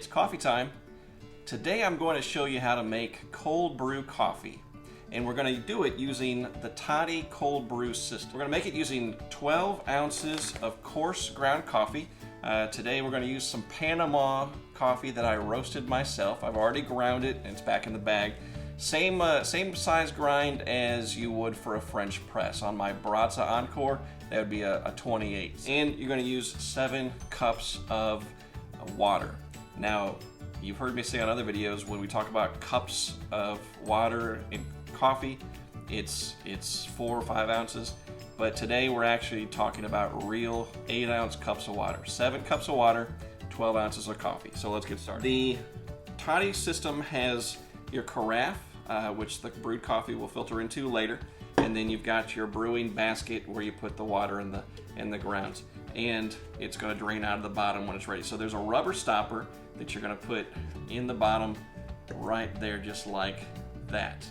It's coffee time. Today I'm going to show you how to make cold brew coffee. And we're going to do it using the Toddy Cold Brew system. We're going to make it using 12 ounces of coarse ground coffee. Today we're going to use some Panama coffee that I roasted myself. I've already ground it and it's back in the bag. Same size grind as you would for a French press. On my Brazza Encore, that would be a 28. And you're going to use 7 cups of water. Now, you've heard me say on other videos, when we talk about cups of water in coffee, it's 4 or 5 ounces. But today we're actually talking about real 8-ounce cups of water. 7 cups of water, 12 ounces of coffee. So let's get started. The Toddy system has your carafe, which the brewed coffee will filter into later. And then you've got your brewing basket where you put the water in the grounds. And it's going to drain out of the bottom when it's ready. So there's a rubber stopper that you're going to put in the bottom right there, just like that.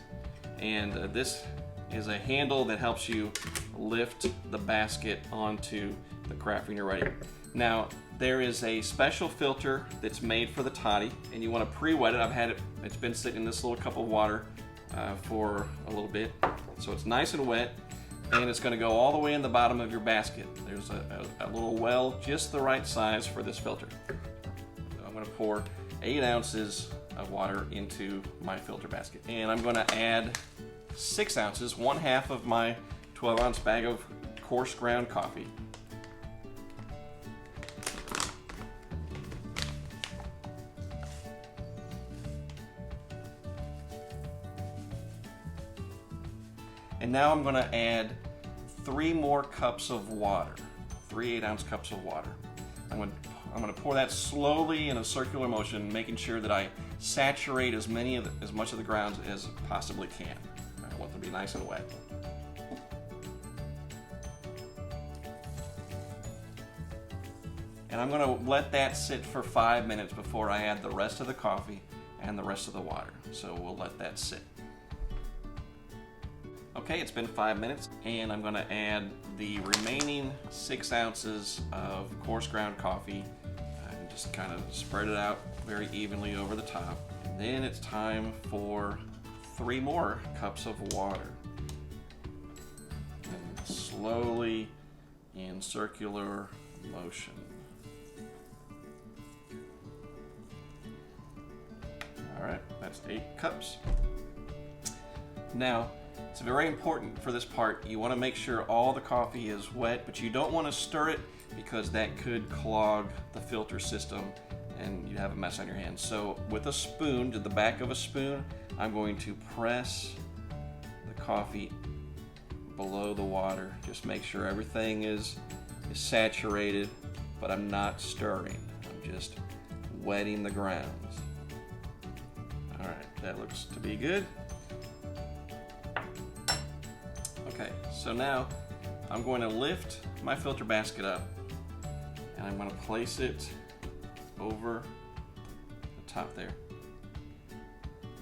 And this is a handle that helps you lift the basket onto the carafe when you're ready. Now, there is a special filter that's made for the Toddy, and you want to pre-wet it. It's been sitting in this little cup of water for a little bit. So it's nice and wet, and it's going to go all the way in the bottom of your basket. There's a little well just the right size for this filter. So I'm going to pour 8 ounces of water into my filter basket, and I'm going to add 6 ounces, 1/2 of my 12-ounce bag of coarse ground coffee. And now I'm going to add 3 more cups of water, 3 8-ounce cups of water. I'm going to pour that slowly in a circular motion, making sure that I saturate as much of the grounds as possibly can. I want them to be nice and wet. And I'm going to let that sit for 5 minutes before I add the rest of the coffee and the rest of the water. So we'll let that sit. Okay, it's been 5 minutes, and I'm going to add the remaining 6 ounces of coarse ground coffee and just kind of spread it out very evenly over the top. And then it's time for 3 more cups of water. And slowly in circular motion. All right, that's 8 cups. Now, it's very important for this part. You want to make sure all the coffee is wet, but you don't want to stir it because that could clog the filter system and you'd have a mess on your hands. So with a spoon, to the back of a spoon, I'm going to press the coffee below the water. Just make sure everything is saturated, but I'm not stirring. I'm just wetting the grounds. All right, that looks to be good. Okay, so now I'm going to lift my filter basket up and I'm going to place it over the top there.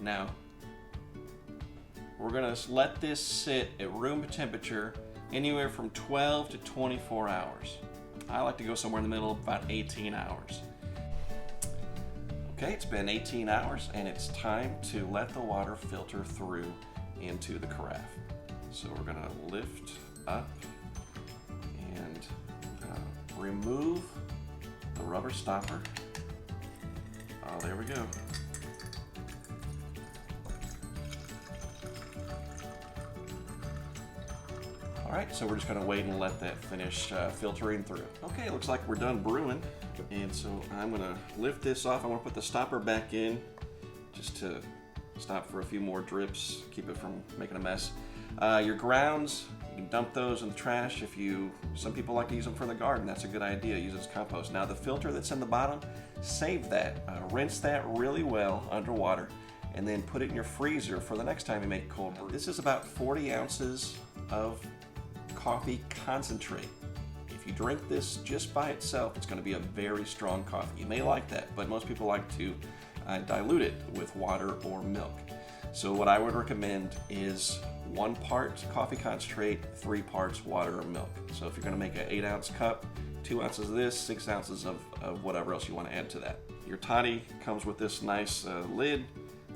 Now, we're going to let this sit at room temperature anywhere from 12 to 24 hours. I like to go somewhere in the middle, about 18 hours. Okay, it's been 18 hours and it's time to let the water filter through into the carafe. So we're going to lift up and remove the rubber stopper. Oh, there we go. All right, so we're just going to wait and let that finish filtering through. Okay, looks like we're done brewing. And so I'm going to lift this off. I want to put the stopper back in just to stop for a few more drips, keep it from making a mess. Your grounds, you can dump those in the trash. Some people like to use them for the garden. That's a good idea, use it as compost. Now the filter that's in the bottom, save that. Rinse that really well underwater and then put it in your freezer for the next time you make cold brew. This is about 40 ounces of coffee concentrate. If you drink this just by itself, it's going to be a very strong coffee. You may like that, but most people like to dilute it with water or milk. So what I would recommend is 1 part coffee concentrate, 3 parts water or milk. So if you're going to make an 8-ounce cup, 2 ounces of this, 6 ounces of whatever else you want to add to that. Your toddy comes with this nice lid.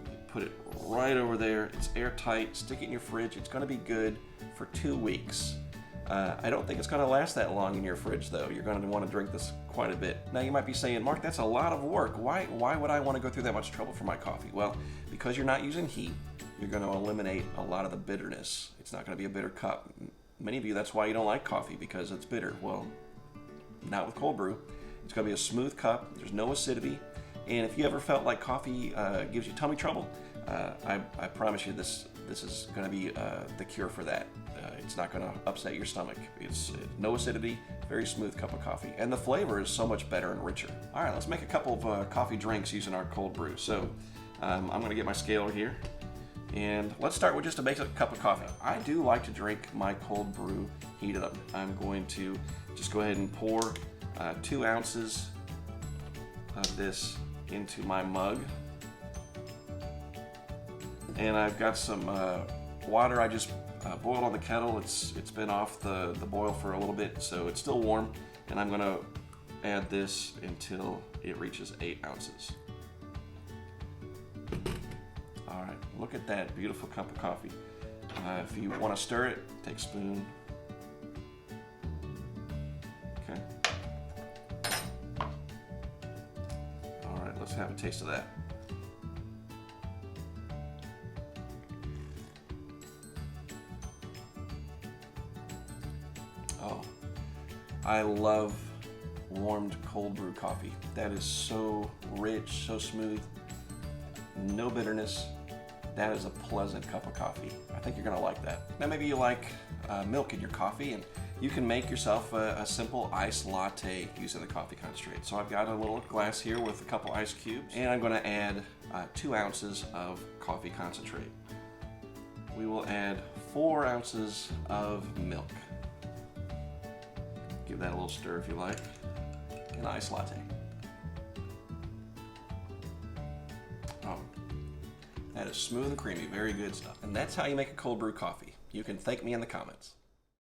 You put it right over there. It's airtight. Stick it in your fridge. It's going to be good for 2 weeks. I don't think it's going to last that long in your fridge, though. You're going to want to drink this quite a bit. Now, you might be saying, Mark, that's a lot of work. Why would I want to go through that much trouble for my coffee? Well, because you're not using heat, you're going to eliminate a lot of the bitterness. It's not going to be a bitter cup. Many of you, that's why you don't like coffee, because it's bitter. Well, not with cold brew. It's going to be a smooth cup. There's no acidity. And if you ever felt like coffee gives you tummy trouble, I promise you this is going to be the cure for that. It's not going to upset your stomach. It's no acidity, very smooth cup of coffee. And the flavor is so much better and richer. All right, let's make a couple of coffee drinks using our cold brew. So I'm going to get my scale here. And let's start with just a basic cup of coffee. I do like to drink my cold brew heated up. I'm going to just go ahead and pour 2 ounces of this into my mug. And I've got some water I just boiled on the kettle. It's been off the boil for a little bit, so it's still warm. And I'm gonna add this until it reaches 8 ounces. All right, look at that beautiful cup of coffee. If you want to stir it, take a spoon. Okay. All right, let's have a taste of that. Oh, I love warmed cold brew coffee. That is so rich, so smooth, no bitterness. That is a pleasant cup of coffee. I think you're gonna like that. Now maybe you like milk in your coffee, and you can make yourself a simple iced latte using the coffee concentrate. So I've got a little glass here with a couple ice cubes, and I'm gonna add 2 ounces of coffee concentrate. We will add 4 ounces of milk. Give that a little stir if you like. An iced latte. Oh, that is smooth and creamy, very good stuff. And that's how you make a cold brew coffee. You can thank me in the comments.